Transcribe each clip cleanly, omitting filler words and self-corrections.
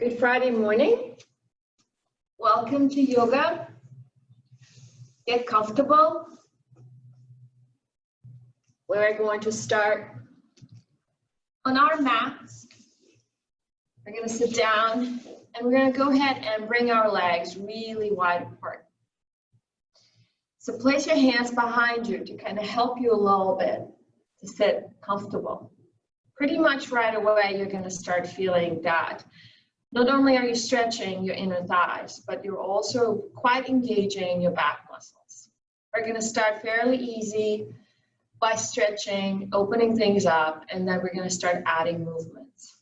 Good Friday morning. Welcome to yoga. Get comfortable. We're going to start on our mats. We're going to sit down and we're going to go ahead and bring our legs really wide apart. So place your hands behind you to kind of help you a little bit to sit comfortable. Pretty much right away, you're going to start feeling that. Not only are you stretching your inner thighs, but you're also quite engaging your back muscles. We're going to start fairly easy by stretching, opening things up, and then we're going to start adding movements.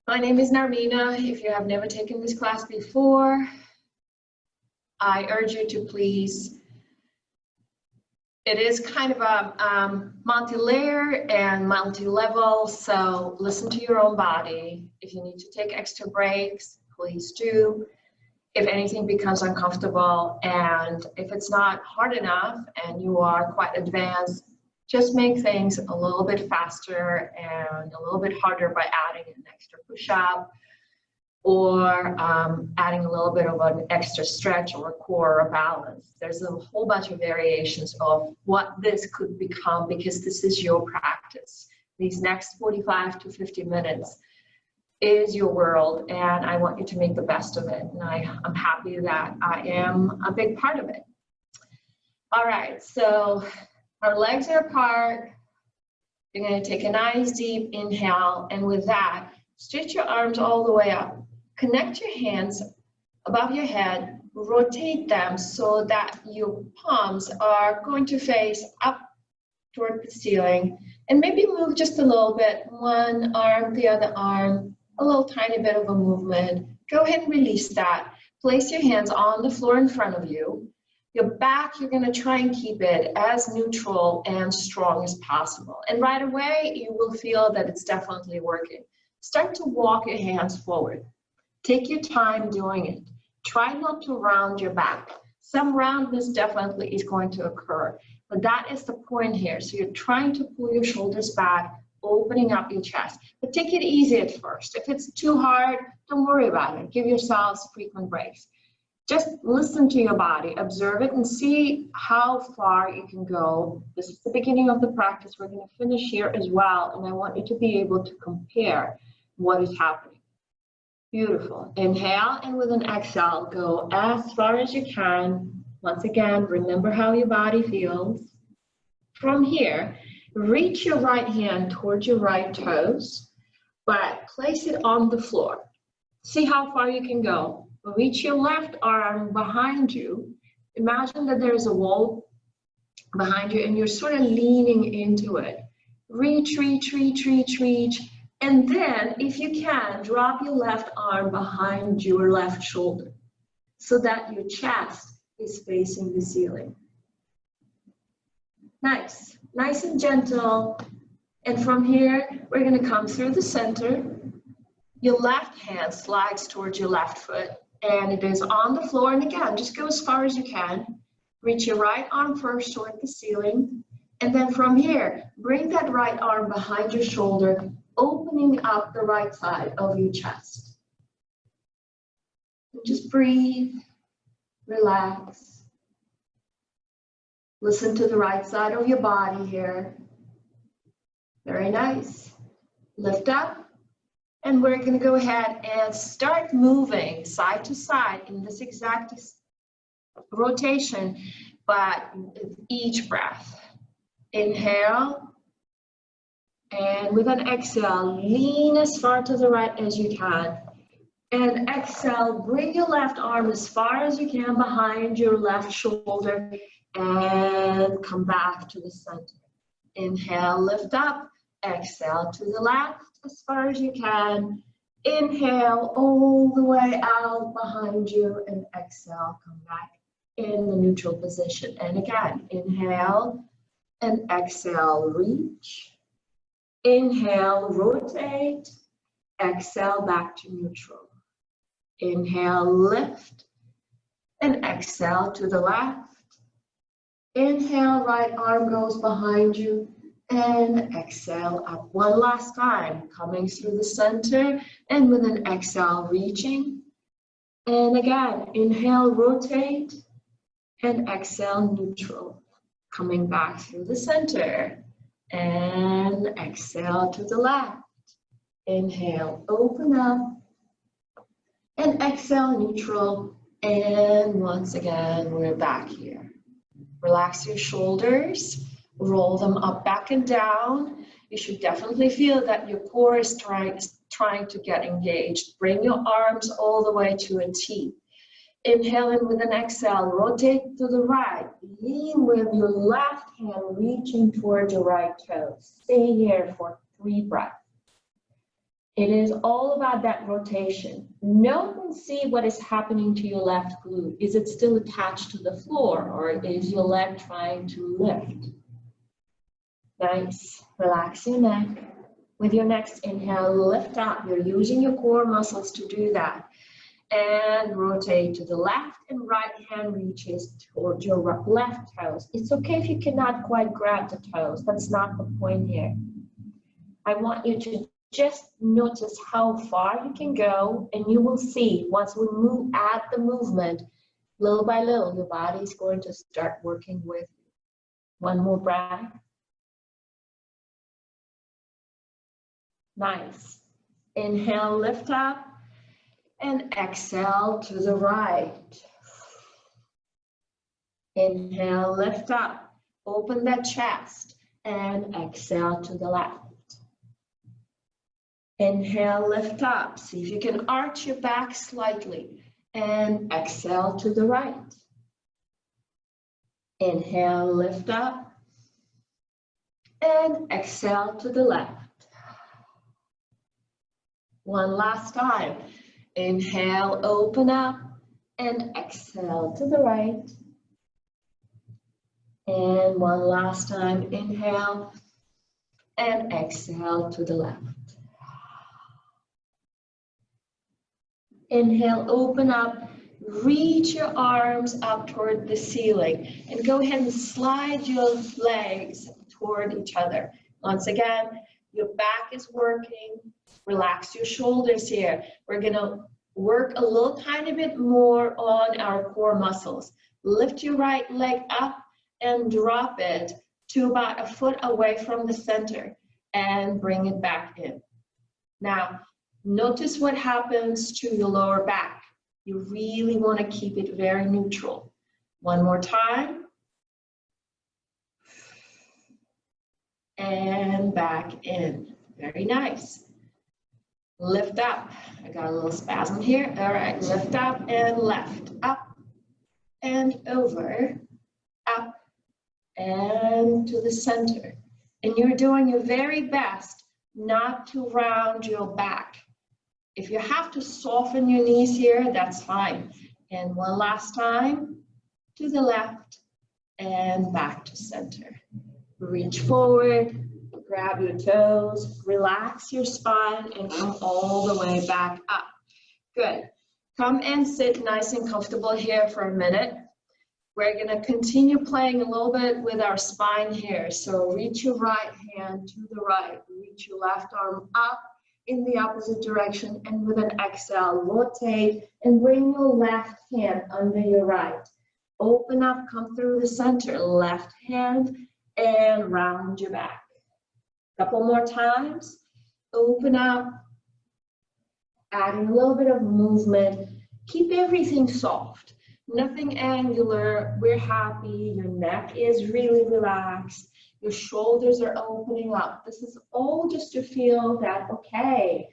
My name is Narmina. If you have never taken this class before, I urge you to please. It is kind of a multi-layer and multi-level, so listen to your own body. If you need to take extra breaks, please do. If anything becomes uncomfortable, and if it's not hard enough and you are quite advanced, just make things a little bit faster and a little bit harder by adding an extra push-up or adding a little bit of an extra stretch or a core or balance. There's a whole bunch of variations of what this could become because this is your practice. These next 45 to 50 minutes is your world, and I want you to make the best of it. And I'm happy that I am a big part of it. All right, so our legs are apart. You're going to take a nice deep inhale, and with that, stretch your arms all the way up. Connect your hands above your head, rotate them so that your palms are going to face up toward the ceiling, and maybe move just a little bit, one arm, the other arm, a little tiny bit of a movement. Go ahead and release that. Place your hands on the floor in front of you. Your back, you're going to try and keep it as neutral and strong as possible. And right away, you will feel that it's definitely working. Start to walk your hands forward. Take your time doing it. Try not to round your back. Some roundness definitely is going to occur, but that is the point here. So you're trying to pull your shoulders back, opening up your chest. But take it easy at first. If it's too hard, don't worry about it. Give yourselves frequent breaks. Just listen to your body, observe it, and see how far you can go. This is the beginning of the practice. We're going to finish here as well, and I want you to be able to compare what is happening. Beautiful. Inhale, and with an exhale, go as far as you can. Once again, remember how your body feels. From here, reach your right hand towards your right toes, but place it on the floor. See how far you can go. Reach your left arm behind you. Imagine that there's a wall behind you and you're sort of leaning into it. Reach, reach, reach, reach, reach. And then, if you can, drop your left arm behind your left shoulder so that your chest is facing the ceiling. Nice, nice and gentle. And from here, we're going to come through the center. Your left hand slides towards your left foot, and it is on the floor. And again, just go as far as you can. Reach your right arm first toward the ceiling. And then from here, bring that right arm behind your shoulder, opening up the right side of your chest. And just breathe, relax. Listen to the right side of your body here. Very nice. Lift up, and we're going to go ahead and start moving side to side in this exact rotation, but with each breath. Inhale. And with an exhale, lean as far to the right as you can. And exhale, bring your left arm as far as you can behind your left shoulder and come back to the center. Inhale, lift up. Exhale to the left as far as you can. Inhale all the way out behind you and exhale, come back in the neutral position. And again, inhale and exhale, reach. Inhale, rotate, exhale, back to neutral. Inhale, lift, and exhale to the left. Inhale, right arm goes behind you. And exhale up one last time, coming through the center, and with an exhale, reaching. And again, inhale, rotate, and exhale, neutral. Coming back through the center, and exhale to the left. Inhale, open up, and exhale, neutral. And once again, we're back here. Relax your shoulders, roll them up, back and down. You should definitely feel that your core is trying to get engaged. Bring your arms all the way to a T. Inhale in with an exhale, rotate to the right. Lean with your left hand reaching toward your right toes. Stay here for 3 breaths. It is all about that rotation. Note and see what is happening to your left glute. Is it still attached to the floor, or is your leg trying to lift? Nice. Relax your neck. With your next inhale, lift up. You're using your core muscles to do that. And rotate to the left, and right hand reaches towards your left toes. It's okay if you cannot quite grab the toes. That's not the point here. I want you to just notice how far you can go, and you will see once we add the movement, little by little, your body is going to start working with you. One more breath. Nice. Inhale, lift up, and exhale to the right. Inhale, lift up, open that chest, and exhale to the left. Inhale, lift up. See if you can arch your back slightly, and exhale to the right. Inhale, lift up, and exhale to the left. One last time. Inhale, open up, and exhale to the right. And one last time, inhale, and exhale to the left. Inhale, open up, reach your arms up toward the ceiling, and go ahead and slide your legs toward each other. Once again, your back is working. Relax your shoulders here. We're gonna work a little tiny bit more on our core muscles. Lift your right leg up and drop it to about a foot away from the center and bring it back in. Now, notice what happens to your lower back. You really want to keep it very neutral. One more time. And back in. Very nice. Lift up. I got a little spasm here. All right, lift up and left. Up and over. Up and to the center. And you're doing your very best not to round your back. If you have to soften your knees here, that's fine. And one last time, to the left and back to center. Reach forward, grab your toes, relax your spine, and come all the way back up. Good. Come and sit nice and comfortable here for a minute. We're going to continue playing a little bit with our spine here. So reach your right hand to the right, reach your left arm up in the opposite direction, and with an exhale, rotate and bring your left hand under your right. Open up, come through the center, left hand, and round your back. Couple more times. Open up, adding a little bit of movement. Keep everything soft, nothing angular. We're happy. Your neck is really relaxed. Your shoulders are opening up. This is all just to feel that, okay,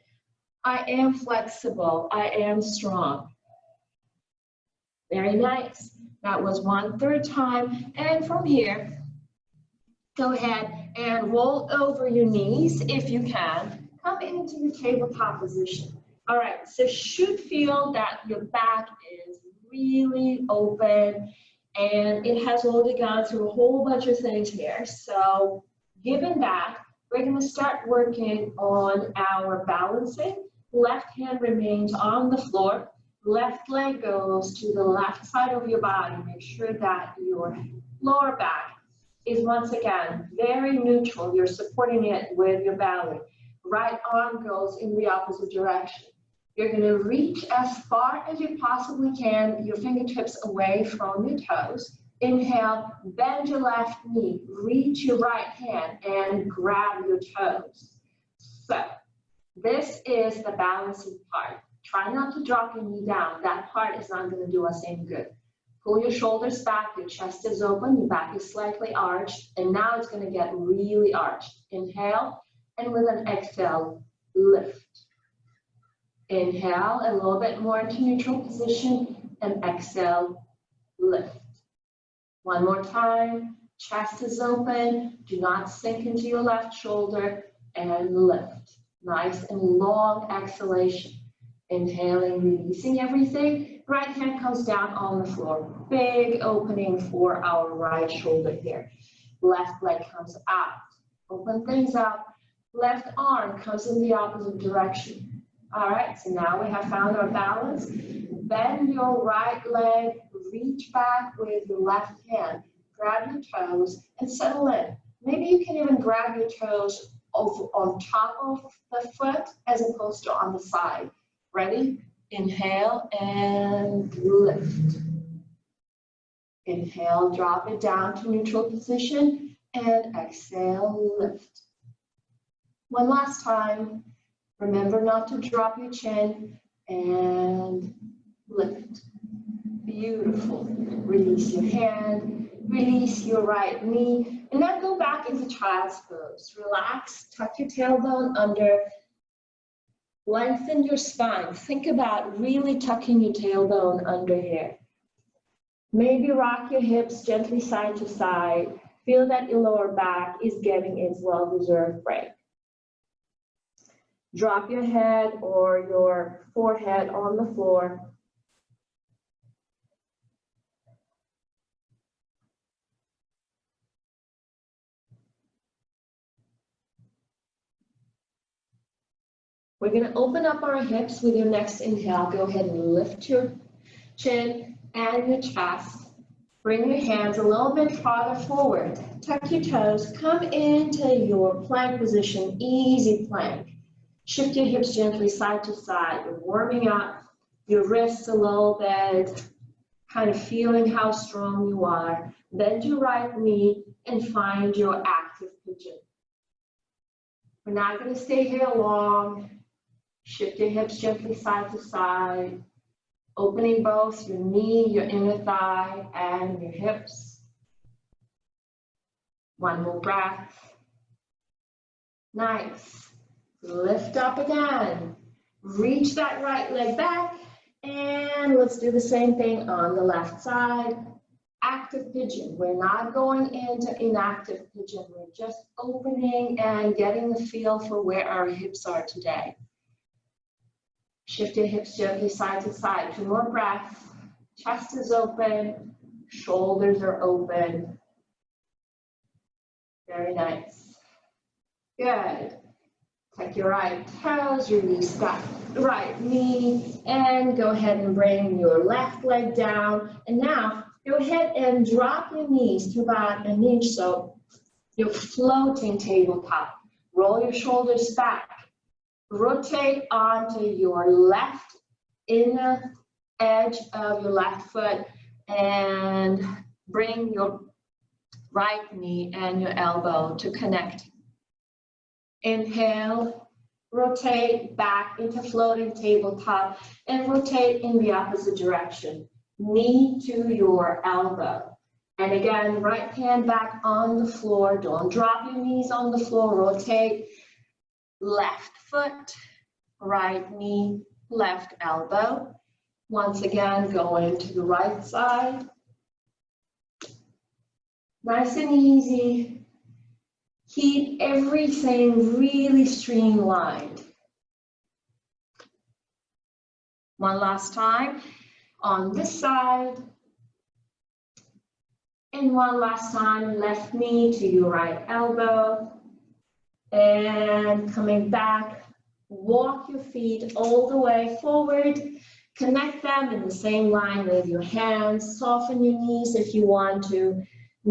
I am flexible. I am strong. Very nice. That was 1/3 time. And from here, go ahead and roll over your knees if you can. Come into your tabletop position. All right, so should feel that your back is really open, and it has already gone through a whole bunch of things here. So given that, we're going to start working on our balancing. Left hand remains on the floor. Left leg goes to the left side of your body. Make sure that your lower back is once again very neutral. You're supporting it with your belly. Right arm goes in the opposite direction. You're going to reach as far as you possibly can, your fingertips away from your toes. Inhale, bend your left knee, reach your right hand and grab your toes. So this is the balancing part. Try not to drop your knee down. That part is not going to do us any good. Pull your shoulders back, your chest is open, your back is slightly arched, and now it's going to get really arched. Inhale, and with an exhale, lift. Inhale, a little bit more into neutral position, and exhale, lift. One more time, chest is open, do not sink into your left shoulder, and lift. Nice and long exhalation. Inhaling, releasing everything. Right hand comes down on the floor. Big opening for our right shoulder here. Left leg comes out. Open things up. Left arm comes in the opposite direction. All right, so now we have found our balance. Bend your right leg, reach back with your left hand. Grab your toes and settle in. Maybe you can even grab your toes on top of the foot as opposed to on the side. Ready? Inhale and lift. Inhale, drop it down to neutral position, and exhale, lift. One last time. Remember not to drop your chin, and lift. Beautiful. Release your hand, release your right knee, and then go back into child's pose. Relax, tuck your tailbone under. Lengthen your spine. Think about really tucking your tailbone under here. Maybe rock your hips gently side to side. Feel that your lower back is getting its well-deserved break. Drop your head or your forehead on the floor. We're going to open up our hips with your next inhale. Go ahead and lift your chin and your chest. Bring your hands a little bit farther forward. Tuck your toes. Come into your plank position, easy plank. Shift your hips gently side to side. You're warming up your wrists a little bit, kind of feeling how strong you are. Bend your right knee and find your active pigeon. We're not going to stay here long. Shift your hips gently side to side, opening both your knee, your inner thigh, and your hips. One more breath. Nice. Lift up again. Reach that right leg back, and let's do the same thing on the left side. Active pigeon. We're not going into inactive pigeon. We're just opening and getting the feel for where our hips are today. Shift your hips gently side to side. 2 more breaths. Chest is open. Shoulders are open. Very nice. Good. Take your right toes. Release that right knee. And go ahead and bring your left leg down. And now go ahead and drop your knees to about an inch. So you're floating tabletop. Roll your shoulders back. Rotate onto your left inner edge of your left foot and bring your right knee and your elbow to connect. Inhale, rotate back into floating tabletop and rotate in the opposite direction. Knee to your elbow. And again, right hand back on the floor. Don't drop your knees on the floor. Rotate. Left foot, right knee, left elbow. Once again, going to the right side. Nice and easy. Keep everything really streamlined. One last time on this side. And one last time, left knee to your right elbow. And coming back, walk your feet all the way forward. Connect them in the same line with your hands. Soften your knees if you want to.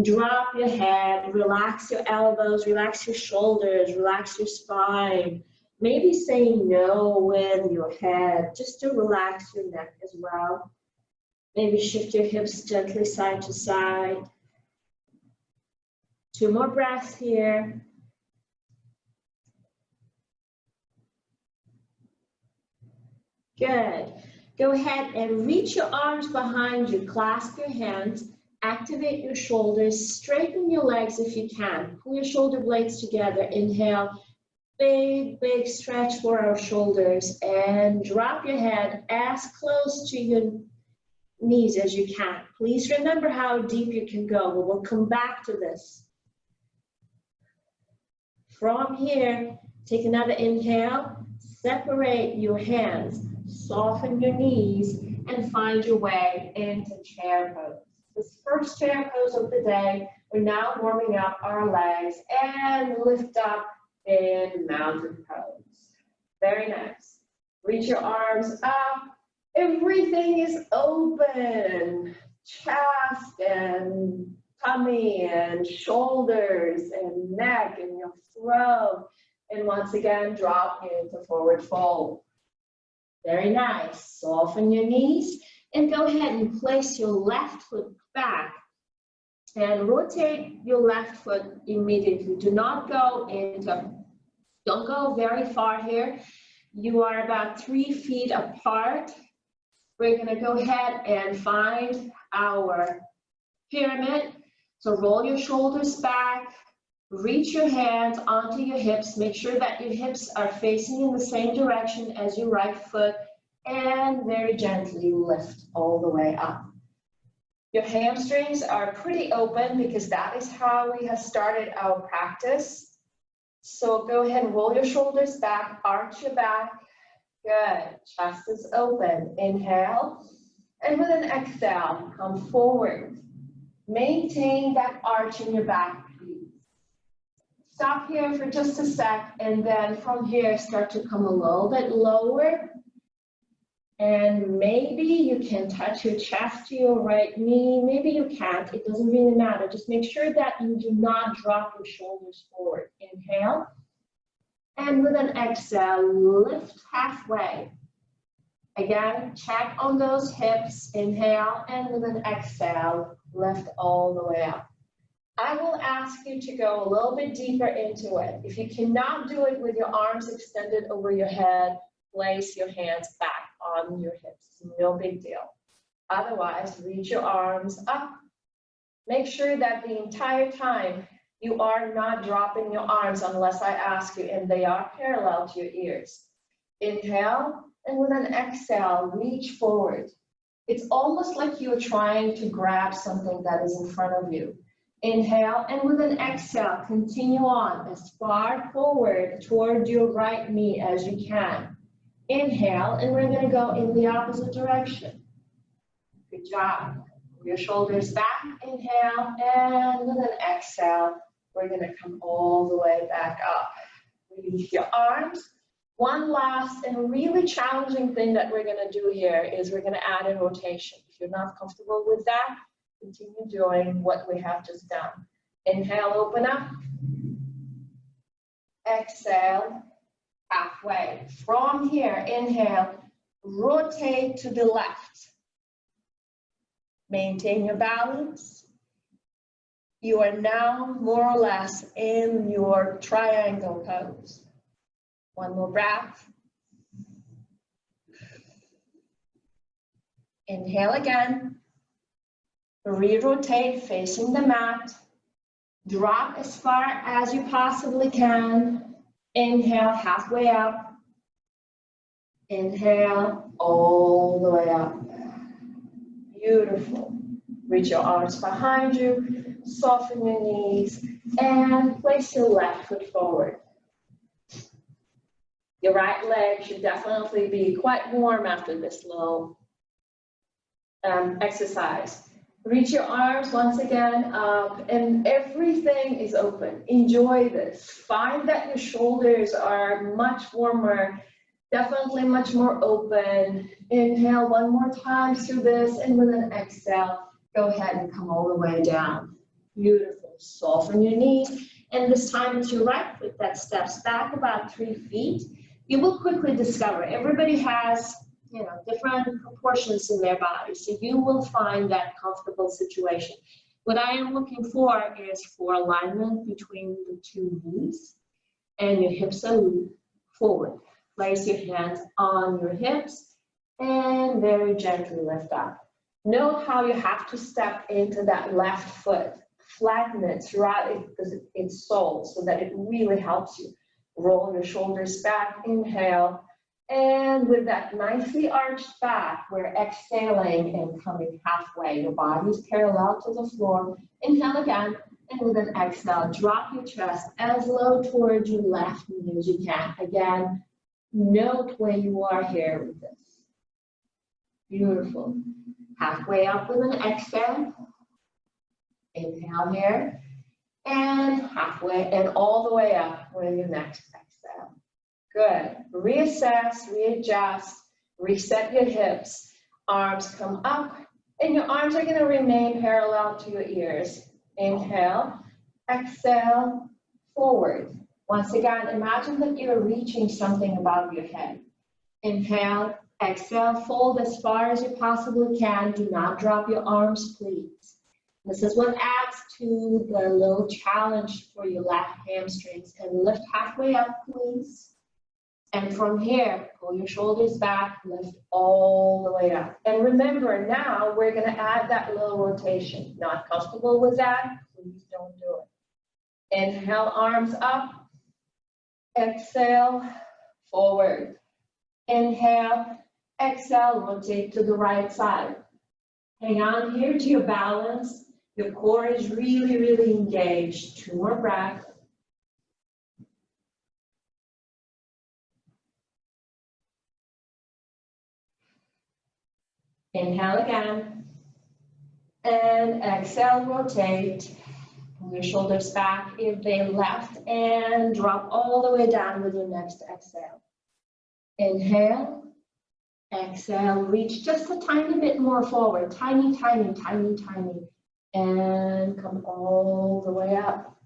Drop your head, relax your elbows, relax your shoulders, relax your spine. Maybe say no with your head, just to relax your neck as well. Maybe shift your hips gently side to side. 2 more breaths here. Good. Go ahead and reach your arms behind you, clasp your hands, activate your shoulders, straighten your legs if you can. Pull your shoulder blades together. Inhale, big, big stretch for our shoulders, and drop your head as close to your knees as you can. Please remember how deep you can go. We'll come back to this. From here, take another inhale, separate your hands, soften your knees, and find your way into chair pose. This first chair pose of the day, we're now warming up our legs and lift up in mountain pose. Very nice. Reach your arms up. Everything is open. Chest and tummy and shoulders and neck and your throat. And once again, drop into forward fold. Very nice. Soften your knees and go ahead and place your left foot back and rotate your left foot immediately. Do not go don't go very far here. You are about 3 feet apart. We're going to go ahead and find our pyramid. So roll your shoulders back, reach your hands onto your hips. Make sure that your hips are facing in the same direction as your right foot, and very gently lift all the way up. Your hamstrings are pretty open because that is how we have started our practice. So go ahead and roll your shoulders back, arch your back. Good. Chest is open. Inhale. And with an exhale, come forward. Maintain that arch in your back, please. Stop here for just a sec, and then from here, start to come a little bit lower. And maybe you can touch your chest to your right knee. Maybe you can't. It doesn't really matter. Just make sure that you do not drop your shoulders forward. Inhale. And with an exhale, lift halfway. Again, check on those hips. Inhale, and with an exhale, lift all the way up. I will ask you to go a little bit deeper into it. If you cannot do it with your arms extended over your head, place your hands back on your hips. No big deal. Otherwise, reach your arms up. Make sure that the entire time you are not dropping your arms unless I ask you, and they are parallel to your ears. Inhale, and with an exhale, reach forward. It's almost like you're trying to grab something that is in front of you. Inhale, and with an exhale, continue on as far forward toward your right knee as you can. Inhale, and we're going to go in the opposite direction. Good job. Your shoulders back, inhale, and with an exhale, we're going to come all the way back up. Release your arms. One last and really challenging thing that we're going to do here is we're going to add a rotation. If you're not comfortable with that, continue doing what we have just done. Inhale, open up. Exhale, halfway. From here, inhale, rotate to the left. Maintain your balance. You are now more or less in your triangle pose. One more breath. Inhale again. Re-rotate facing the mat. Drop as far as you possibly can. Inhale, halfway up. Inhale, all the way up. Beautiful. Reach your arms behind you, soften your knees, and place your left foot forward. Your right leg should definitely be quite warm after this little exercise. Reach your arms once again up, and everything is open. Enjoy this. Find that your shoulders are much warmer, definitely much more open. Inhale one more time through this, and with an exhale, go ahead and come all the way down. Beautiful. Soften your knees. And this time it's your right foot that steps back about 3 feet. You will quickly discover everybody has, different proportions in their body. So you will find that comfortable situation. What I am looking for is for alignment between the two knees and your hips are forward. Place your hands on your hips and very gently lift up. Note how you have to step into that left foot. Flatten it throughout its sole so that it really helps you. Roll your shoulders back, inhale. And with that nicely arched back, we're exhaling and coming halfway. Your body is parallel to the floor. Inhale again, and with an exhale, drop your chest as low towards your left knee as you can. Again, note where you are here with this. Beautiful. Halfway up with an exhale. Inhale here. And halfway and all the way up with your next exhale. Good. Reassess, readjust, reset your hips. Arms come up, and your arms are going to remain parallel to your ears. Inhale, exhale, forward. Once again, imagine that you're reaching something above your head. Inhale, exhale, fold as far as you possibly can. Do not drop your arms, please. This is what adds to the little challenge for your left hamstrings. And lift halfway up, please. And from here, pull your shoulders back, lift all the way up. And remember, now we're going to add that little rotation. Not comfortable with that? Please don't do it. Inhale, arms up. Exhale, forward. Inhale, exhale, rotate to the right side. Hang on here to your balance. Your core is really, really engaged. 2 more breaths. Inhale again. And exhale, rotate. Pull your shoulders back if they left and drop all the way down with your next exhale. Inhale. Exhale, reach just a tiny bit more forward. Tiny, tiny, tiny, tiny. And come all the way up.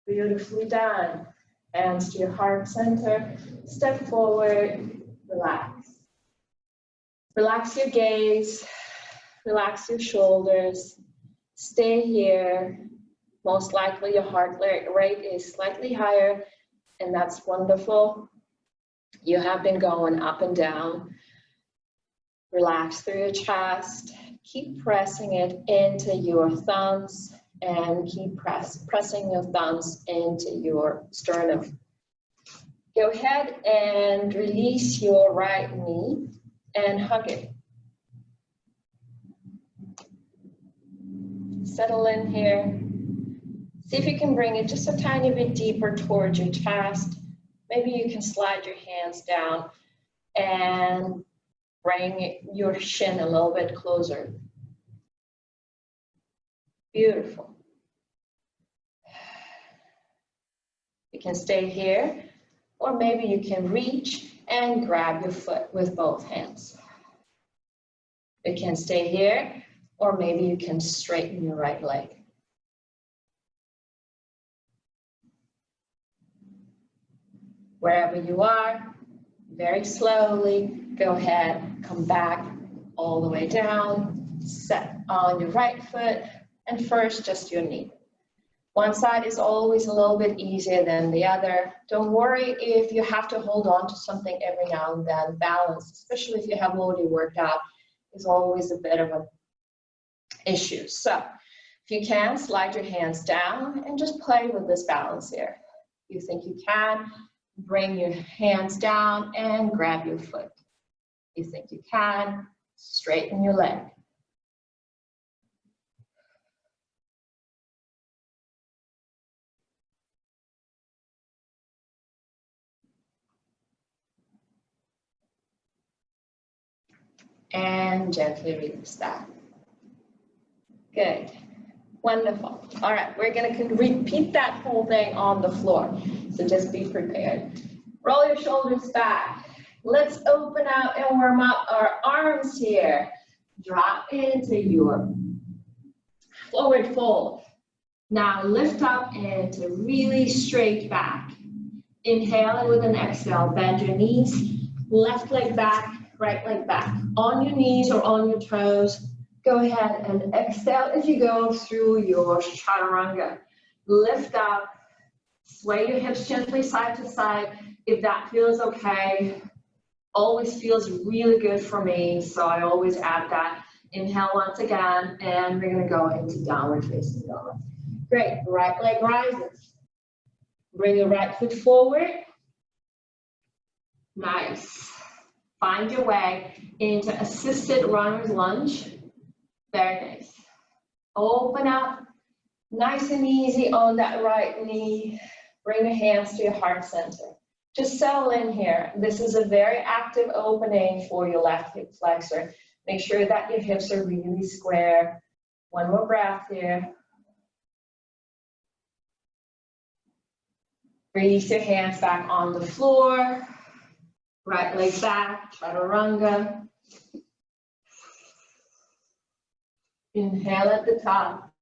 Beautifully done. Hands to your heart center. Step forward. Relax. Relax your gaze. Relax your shoulders. Stay here. Most likely your heart rate is slightly higher, and that's wonderful. You have been going up and down. Relax through your chest. Keep pressing it into your thumbs and keep pressing your thumbs into your sternum. Go ahead and release your right knee and hug it. Settle in here. See if you can bring it just a tiny bit deeper towards your chest. Maybe you can slide your hands down and bring your shin a little bit closer. Beautiful. You can stay here, or maybe you can reach and grab your foot with both hands. You can stay here, or maybe you can straighten your right leg. Wherever you are, very slowly, go ahead, come back all the way down, set on your right foot, and first just your knee. One side is always a little bit easier than the other. Don't worry if you have to hold on to something every now and then. Balance, especially if you have already worked out, is always a bit of an issue. So if you can, slide your hands down and just play with this balance here. If you think you can, bring your hands down and grab your foot. If you think you can, straighten your leg. And gently release that. Good. Wonderful. All right, we're going to repeat that whole thing on the floor. So just be prepared. Roll your shoulders back. Let's open out and warm up our arms here. Drop into your forward fold. Now lift up into really straight back. Inhale, and with an exhale, bend your knees, left leg back, right leg back. On your knees or on your toes, go ahead and exhale as you go through your chaturanga. Lift up, sway your hips gently side to side if that feels okay. Always feels really good for me, so I always add that. Inhale once again, and we're gonna go into downward facing dog. Great, right leg rises. Bring your right foot forward. Nice. Find your way into assisted runner's lunge. Very nice. Open up, nice and easy on that right knee. Bring your hands to your heart center. Just settle in here. This is a very active opening for your left hip flexor. Make sure that your hips are really square. One more breath here. Release your hands back on the floor. Right leg back, chaturanga. Inhale at the top.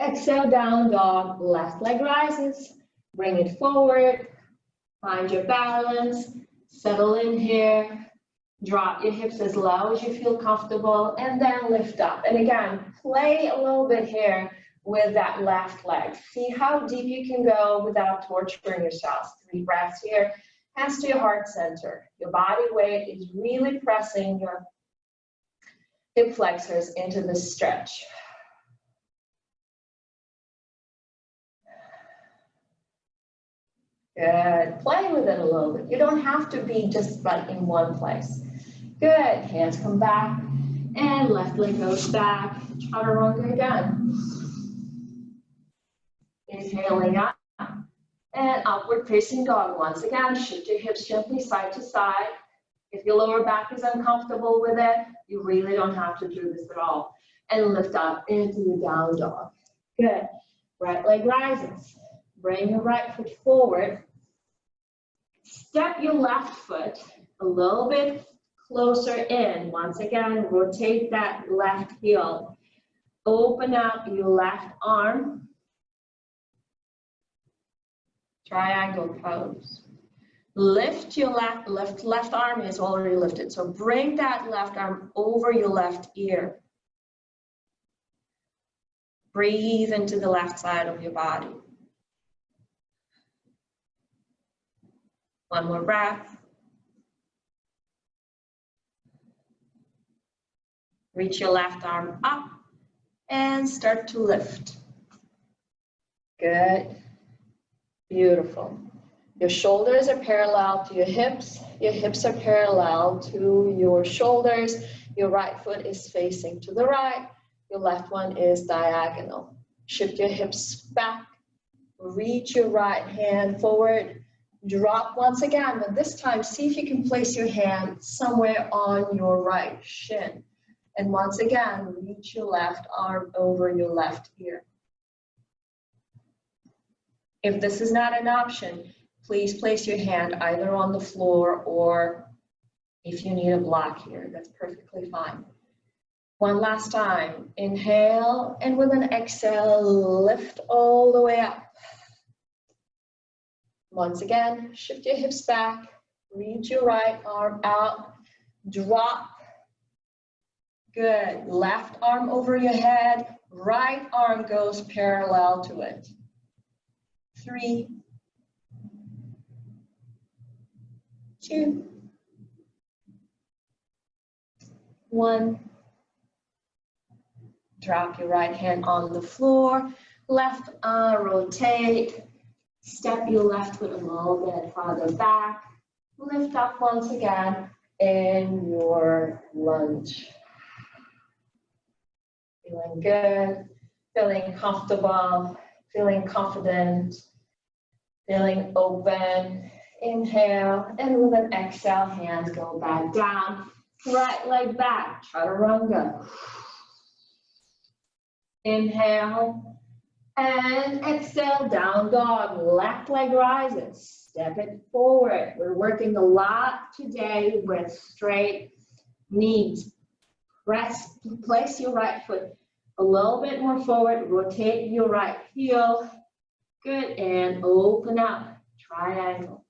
Exhale, down dog. Left leg rises. Bring it forward. Find your balance. Settle in here. Drop your hips as low as you feel comfortable, and then lift up. And again, play a little bit here with that left leg. See how deep you can go without torturing yourself. 3 breaths here. Hands to your heart center. Your body weight is really pressing your hip flexors into this stretch. Good. Play with it a little bit. You don't have to be just right in one place. Good. Hands come back, and left leg goes back. Chaturanga again. Inhaling up, and upward facing dog. Once again, shift your hips gently side to side. If your lower back is uncomfortable with it, you really don't have to do this at all. And lift up into your down dog. Good. Right leg rises. Bring your right foot forward. Step your left foot a little bit closer in. Once again, rotate that left heel. Open up your left arm. Triangle pose. Lift your left arm is already lifted. So bring that left arm over your left ear. Breathe into the left side of your body. One more breath. Reach your left arm up and start to lift. Good. Beautiful. Your shoulders are parallel to your hips. Your hips are parallel to your shoulders. Your right foot is facing to the right. Your left one is diagonal. Shift your hips back. Reach your right hand forward. Drop once again, but this time see if you can place your hand somewhere on your right shin. And once again, reach your left arm over your left ear. If this is not an option, please place your hand either on the floor, or if you need a block here, that's perfectly fine. One last time. Inhale, and with an exhale, lift all the way up. Once again, shift your hips back, reach your right arm out, drop. Good. Left arm over your head, right arm goes parallel to it. 3, 2, 1. Drop your right hand on the floor, left arm rotate. Step your left foot a little bit farther back. Lift up once again in your lunge. Feeling good, feeling comfortable, feeling confident, feeling open. Inhale, and with an exhale, hands go back down. Right leg back, chaturanga. Inhale. And exhale, down dog, left leg rises, step it forward. We're working a lot today with straight knees. Place your right foot A little bit more forward, rotate your right heel. Good, and open up, triangle.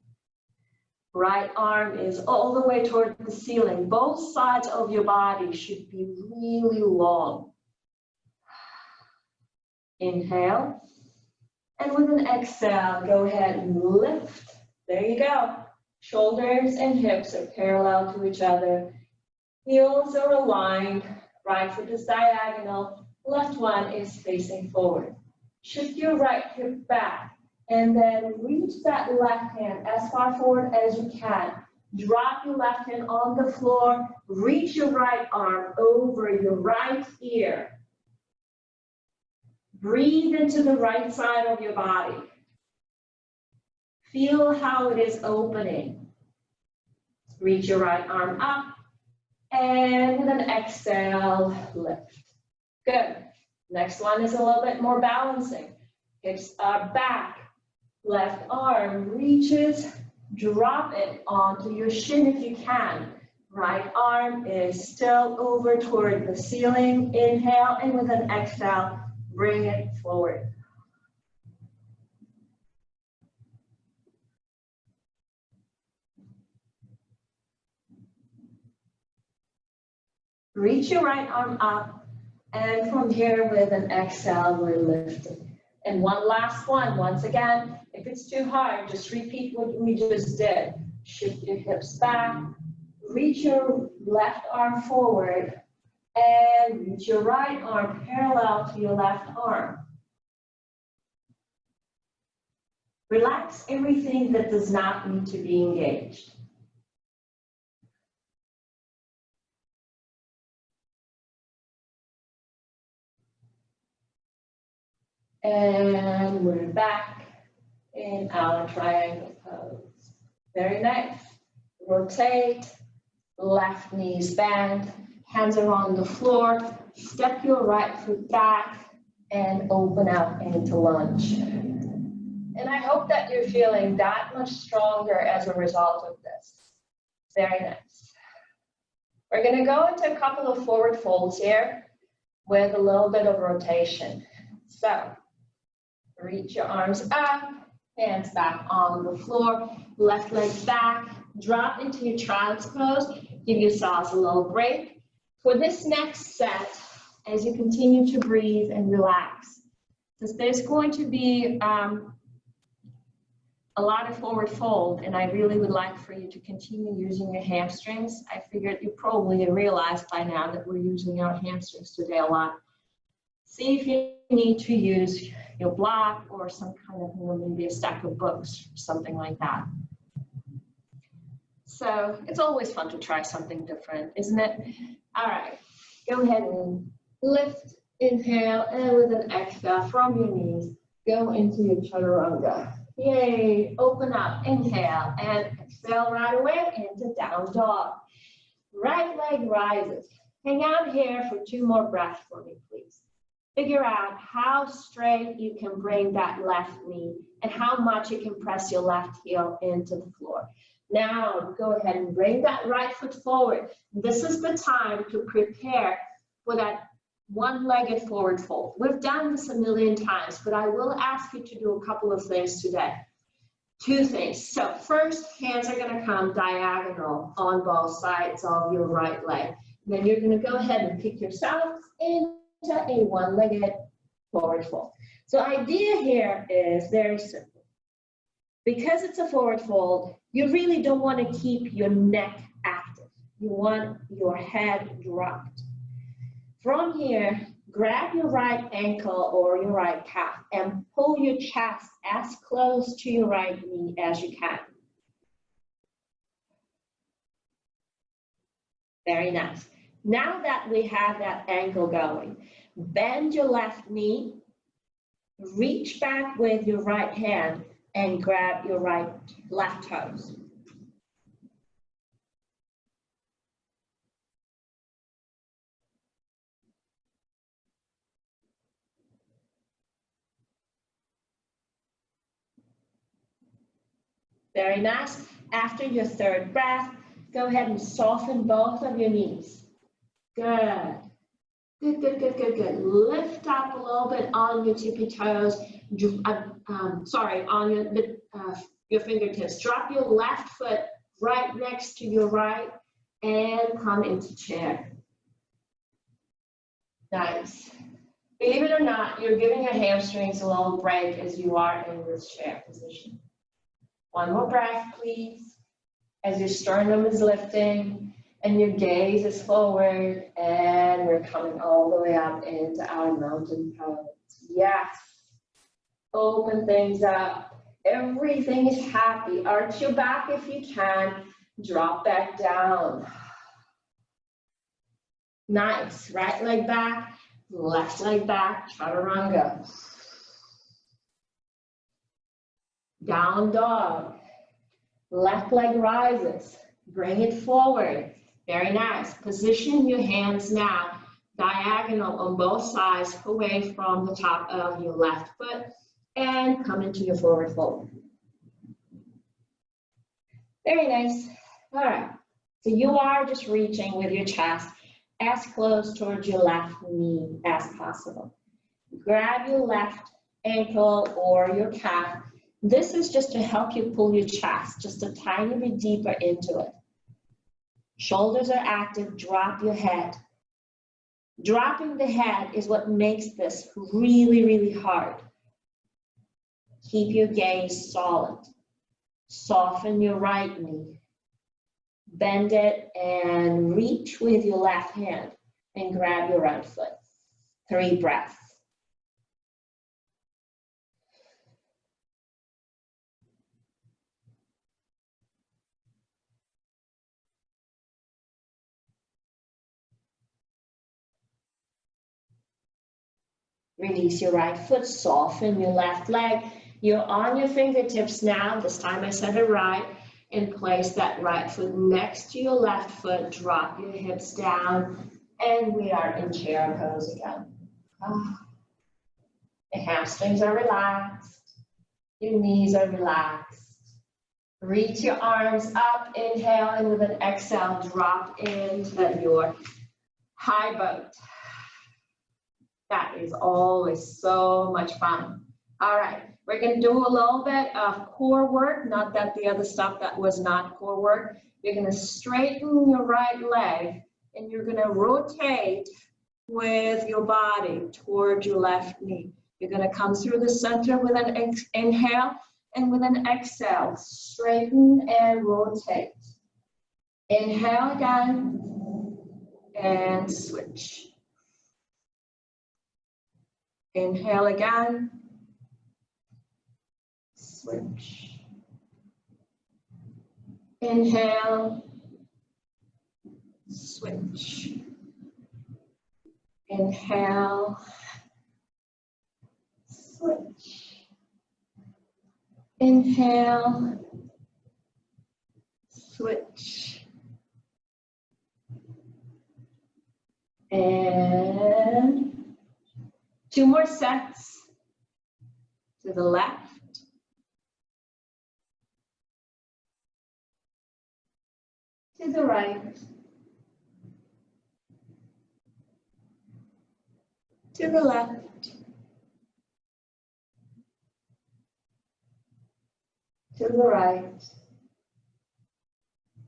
Right arm is all the way toward the ceiling. Both sides of your body should be really long. Inhale. And with an exhale, go ahead and lift. There you go. Shoulders and hips are parallel to each other. Heels are aligned. Right foot is diagonal. Left one is facing forward. Shift your right hip back. And then reach that left hand as far forward as you can. Drop your left hand on the floor. Reach your right arm over your right ear. Breathe into the right side of your body. Feel how it is opening. Reach your right arm up. And with an exhale, lift. Good. Next one is a little bit more balancing. Hips are back. Left arm reaches, drop it onto your shin if you can. Right arm is still over toward the ceiling. Inhale, and with an exhale, bring it forward. Reach your right arm up, and from here with an exhale, we're lifting. And one last one, once again, if it's too hard, just repeat what we just did. Shift your hips back, reach your left arm forward, and reach your right arm parallel to your left arm. Relax everything that does not need to be engaged. And we're back in our triangle pose. Very nice. Rotate, left knees bend, hands are on the floor. Step your right foot back and open out into lunge. And I hope that you're feeling that much stronger as a result of this. Very nice. We're going to go into a couple of forward folds here with a little bit of rotation. So, reach your arms up, hands back on the floor, left leg back, drop into your child's pose, give yourselves a little break. For this next set, as you continue to breathe and relax, because there's going to be a lot of forward fold, and I really would like for you to continue using your hamstrings. I figured you probably realized by now that we're using our hamstrings today a lot. See if you need to use your block or some kind of, maybe a stack of books, something like that. So it's always fun to try something different, isn't it? All right, go ahead and lift, inhale, and with an exhale from your knees, go into your chaturanga. Yay, open up, inhale, and exhale right away into down dog. Right leg rises. Hang out here for 2 more breaths for me, please. Figure out how straight you can bring that left knee and how much you can press your left heel into the floor. Now, go ahead and bring that right foot forward. This is the time to prepare for that one-legged forward fold. We've done this a million times, but I will ask you to do a couple of things today. 2 things. So first, hands are going to come diagonal on both sides of your right leg. Then you're going to go ahead and pick yourself into a one-legged forward fold. So idea here is very simple. Because it's a forward fold, you really don't want to keep your neck active. You want your head dropped. From here, grab your right ankle or your right calf and pull your chest as close to your right knee as you can. Very nice. Now that we have that ankle going, bend your left knee, reach back with your right hand and grab your left toes. Very nice. After your 3rd breath, go ahead and soften both of your knees. Good. Good, good, good, good, good. Lift up a little bit on your tippy toes. On your fingertips. Drop your left foot right next to your right and come into chair. Nice. Believe it or not, you're giving your hamstrings a little break as you are in this chair position. One more breath, please. As your sternum is lifting and your gaze is forward, and we're coming all the way up into our mountain pose. Yes. Open things up. Everything is happy. Arch your back if you can. Drop back down. Nice. Right leg back, left leg back, chaturanga. Down dog. Left leg rises. Bring it forward. Very nice. Position your hands now diagonal on both sides away from the top of your left foot and come into your forward fold. Very nice. All right. So you are just reaching with your chest as close towards your left knee as possible. Grab your left ankle or your calf. This is just to help you pull your chest just a tiny bit deeper into it. Shoulders are active, drop your head. Dropping the head is what makes this really, really hard. Keep your gaze solid. Soften your right knee. Bend it and reach with your left hand and grab your right foot. 3 breaths. Release your right foot, soften your left leg. You're on your fingertips now. This time I said it right. And place that right foot next to your left foot. Drop your hips down. And we are in chair pose again. The hamstrings are relaxed. Your knees are relaxed. Reach your arms up. Inhale, and with an exhale, drop into your high boat. That is always so much fun. All right, we're going to do a little bit of core work, not that the other stuff that was not core work. You're going to straighten your right leg and you're going to rotate with your body toward your left knee. You're going to come through the center with an inhale and with an exhale, straighten and rotate. Inhale again and switch. Inhale again, switch. Inhale, switch. Inhale, switch. Inhale, switch. And 2 more sets. To the left. To the right. To the left. To the right.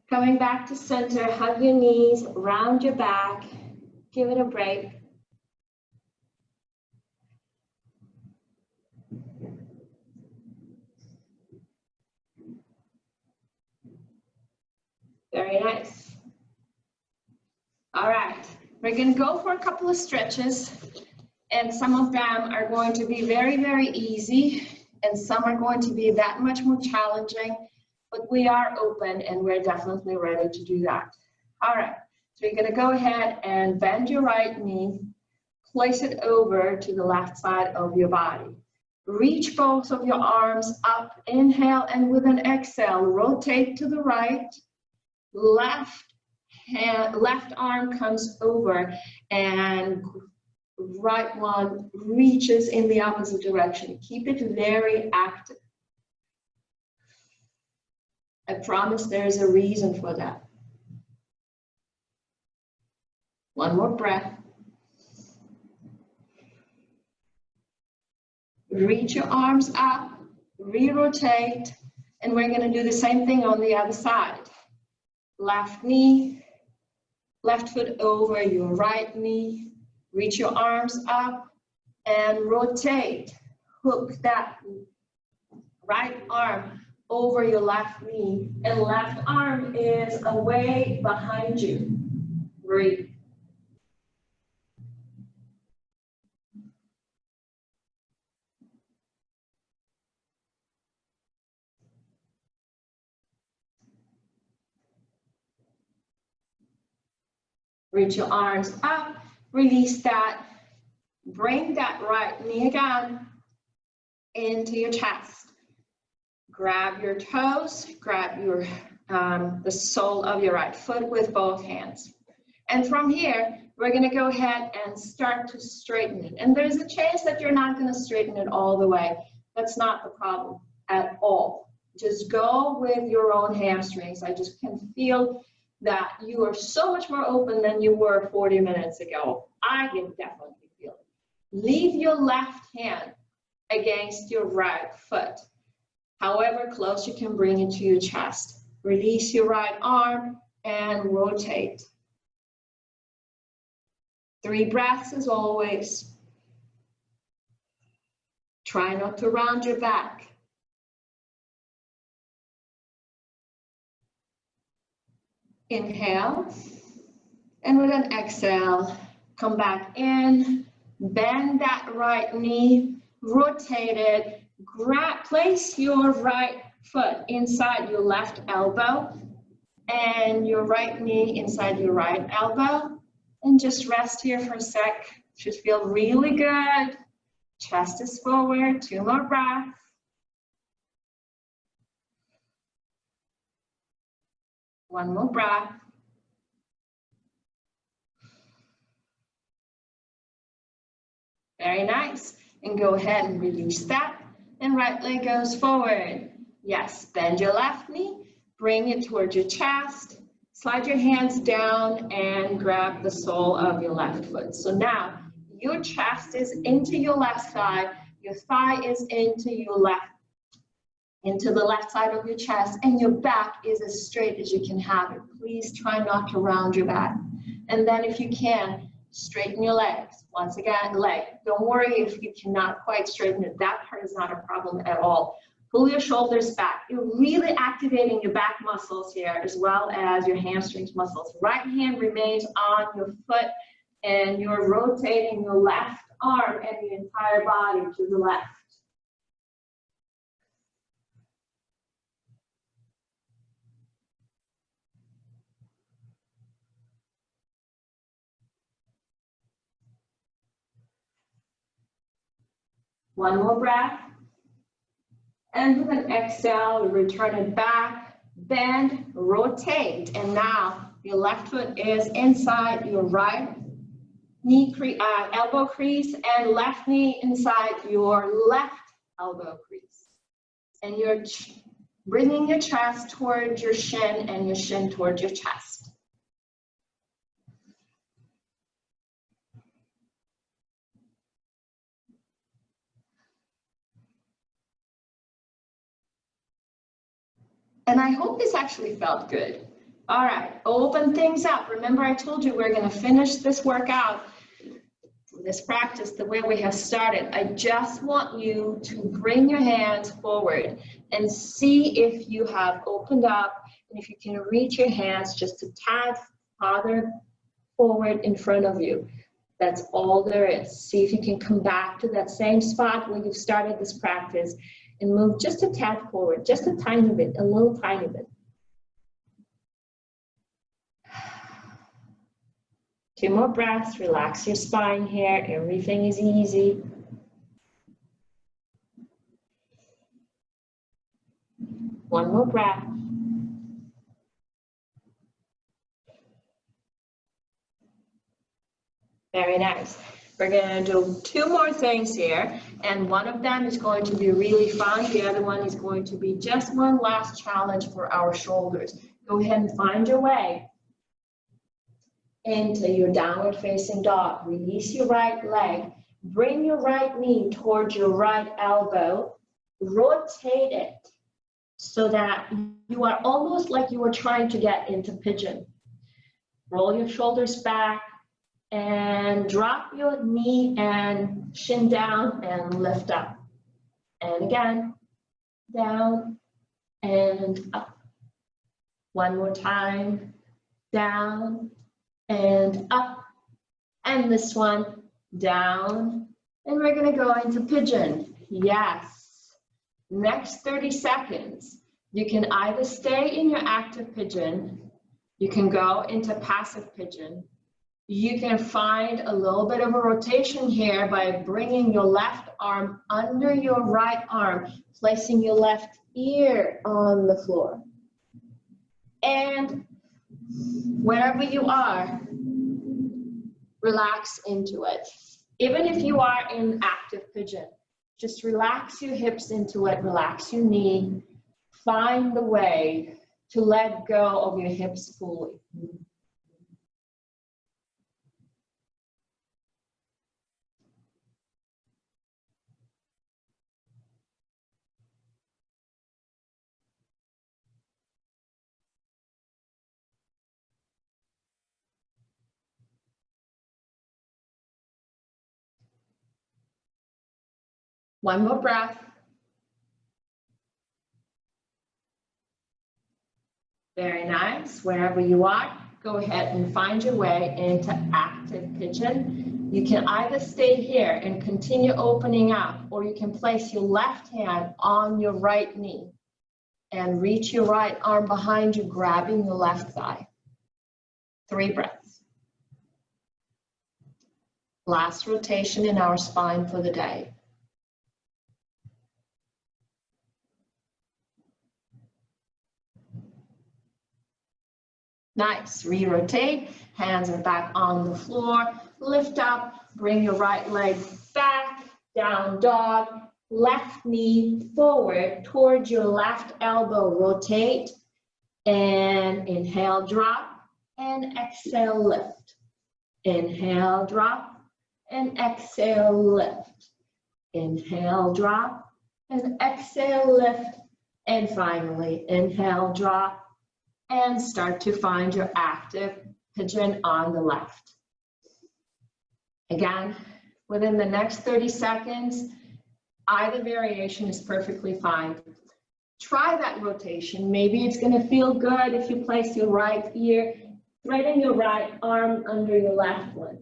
Coming back to center, hug your knees, round your back, give it a break. Very nice. All right, we're going to go for a couple of stretches, and some of them are going to be very, very easy, and some are going to be that much more challenging, but we are open and we're definitely ready to do that. All right, so you're going to go ahead and bend your right knee, place it over to the left side of your body. Reach both of your arms up, inhale, and with an exhale, rotate to the right. Left arm comes over and right one reaches in the opposite direction. Keep it very active. I promise there's a reason for that. One more breath. reach your arms up, re-rotate, and we're gonna do the same thing on the other side. Left knee, left foot over your right knee, reach your arms up and rotate. Hook that right arm over your left knee and left arm is away behind you. Breathe. Reach your arms up, release that. Bring that right knee again into your chest. Grab your toes, grab your the sole of your right foot with both hands. And from here, we're going to go ahead and start to straighten it. And there's a chance that you're not going to straighten it all the way. That's not the problem at all. Just go with your own hamstrings. I just can feel that you are so much more open than you were 40 minutes ago. I can definitely feel it. Leave your left hand against your right foot. However close you can bring it to your chest. Release your right arm and rotate. 3 breaths as always. Try not to round your back. Inhale, and with an exhale, come back in, bend that right knee, rotate it, place your right foot inside your left elbow and your right knee inside your right elbow, and just rest here for a sec. Should feel really good. Chest is forward, 2 more breaths. One more breath. Very nice. And go ahead and release that. And right leg goes forward. Yes, bend your left knee, bring it towards your chest, slide your hands down and grab the sole of your left foot. So now your chest is into your left side, your thigh is into the left side of your chest, and your back is as straight as you can have it. Please try not to round your back. And then if you can, straighten your legs. Once again, leg. Don't worry if you cannot quite straighten it. That part is not a problem at all. Pull your shoulders back. You're really activating your back muscles here as well as your hamstrings muscles. Right hand remains on your foot and you're rotating your left arm and the entire body to the left. One more breath. And with an exhale, return it back, bend, rotate. And now your left foot is inside your right knee, elbow crease, and left knee inside your left elbow crease. And you're bringing your chest towards your shin and your shin towards your chest. And I hope this actually felt good. All right, open things up. Remember I told you we're going to finish this workout, this practice the way we have started. I just want you to bring your hands forward and see if you have opened up and if you can reach your hands just a tad farther forward in front of you. That's all there is. See if you can come back to that same spot where you've started this practice and move just a tad forward, just a tiny bit, a little tiny bit. 2 more breaths, relax your spine here, everything is easy. One more breath. Very nice. We're going to do 2 more things here, and one of them is going to be really fun. The other one is going to be just one last challenge for our shoulders. Go ahead and find your way into your downward facing dog. Release your right leg, Bring your right knee towards your right elbow. Rotate it so that you are almost like you were trying to get into pigeon. Roll your shoulders back and drop your knee and shin down and lift up. And again, down and up. One more time, down and up. And this one, down. And we're gonna go into pigeon. Yes. Next 30 seconds, you can either stay in your active pigeon, you can go into passive pigeon. You can find a little bit of a rotation here by bringing your left arm under your right arm, placing your left ear on the floor. And wherever you are, relax into it. Even if you are in active pigeon, just relax your hips into it, relax your knee. Find the way to let go of your hips fully. One more breath. Very nice. Wherever you are, go ahead and find your way into active pigeon. You can either stay here and continue opening up, or you can place your left hand on your right knee and reach your right arm behind you, grabbing your left thigh. 3 breaths. Last rotation in our spine for the day. Nice, re-rotate, hands are back on the floor, lift up, bring your right leg back, down dog, left knee forward towards your left elbow, rotate, and inhale, drop, and exhale, lift. Inhale, drop, and exhale, lift. Inhale, drop, and exhale, lift. And finally, inhale, drop, and start to find your active pigeon on the left. Again, within the next 30 seconds, either variation is perfectly fine. Try that rotation. Maybe it's going to feel good if you place your right ear, threading your right arm under your left one.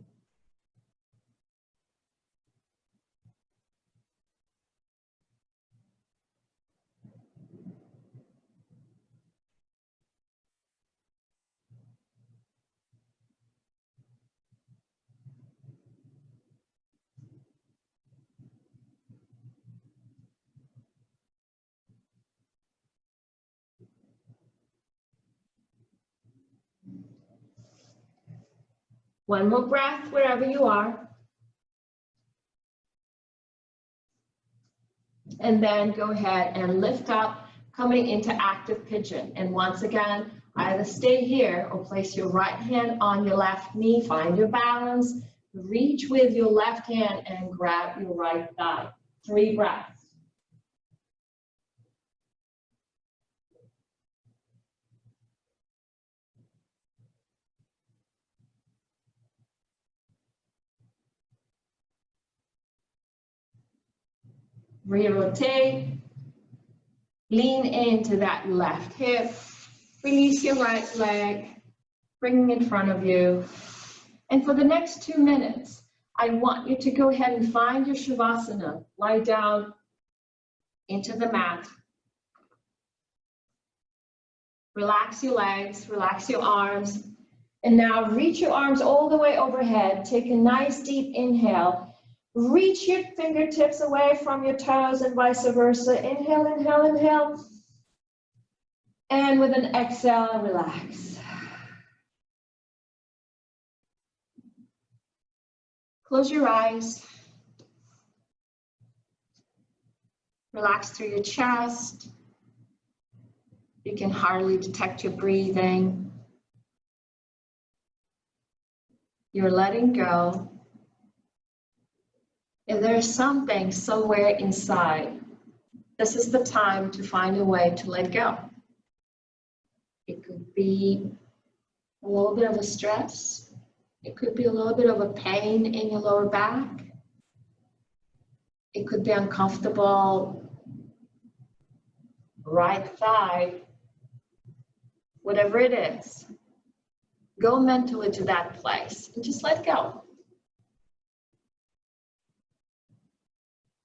One more breath wherever you are. And then go ahead and lift up, coming into active pigeon. And once again, either stay here or place your right hand on your left knee, find your balance, reach with your left hand and grab your right thigh. 3 breaths. Re-rotate, lean into that left hip, release your right leg, bring it in front of you. And for the next 2 minutes, I want you to go ahead and find your Shavasana. Lie down into the mat. Relax your legs, relax your arms. And now reach your arms all the way overhead. Take a nice deep inhale. Reach your fingertips away from your toes and vice versa. Inhale, inhale, inhale. And with an exhale, relax. Close your eyes. Relax through your chest. You can hardly detect your breathing. You're letting go. If there's something somewhere inside, this is the time to find a way to let go. It could be a little bit of a stress. It could be a little bit of a pain in your lower back. It could be uncomfortable right thigh. Whatever it is, go mentally to that place and just let go.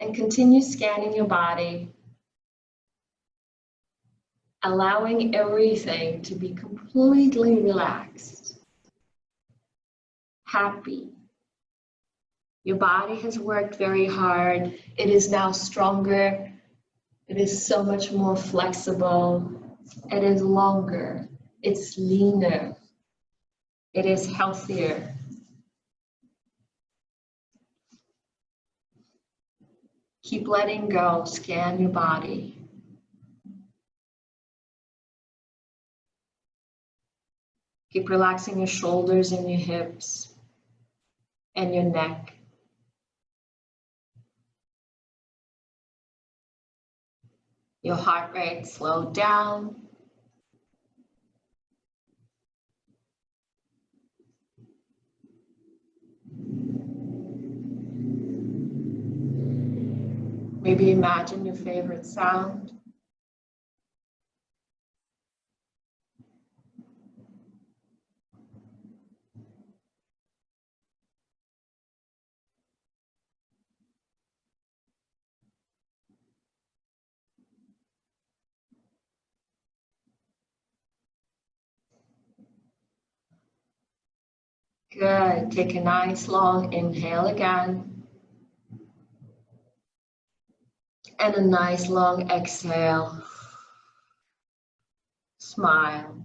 And continue scanning your body, allowing everything to be completely relaxed, happy. Your body has worked very hard. It is now stronger. It is so much more flexible. It is longer. It's leaner. It is healthier. Keep letting go. Scan your body. Keep relaxing your shoulders and your hips and your neck. Your heart rate slowed down. Maybe imagine your favorite sound. Good. Take a nice long inhale again. And a nice long exhale. Smile.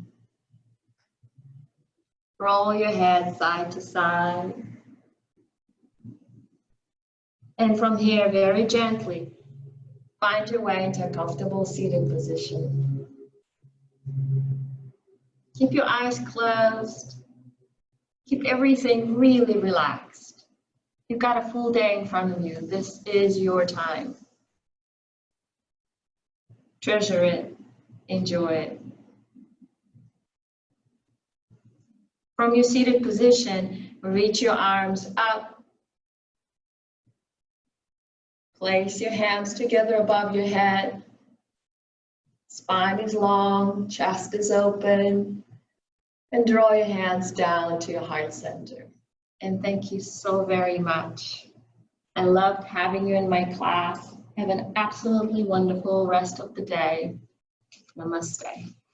Roll your head side to side. And from here, very gently, find your way into a comfortable seated position. Keep your eyes closed. Keep everything really relaxed. You've got a full day in front of you. This is your time. Treasure it. Enjoy it. From your seated position, reach your arms up. Place your hands together above your head. Spine is long, chest is open. And draw your hands down to your heart center. And thank you so very much. I loved having you in my class. Have an absolutely wonderful rest of the day. Namaste.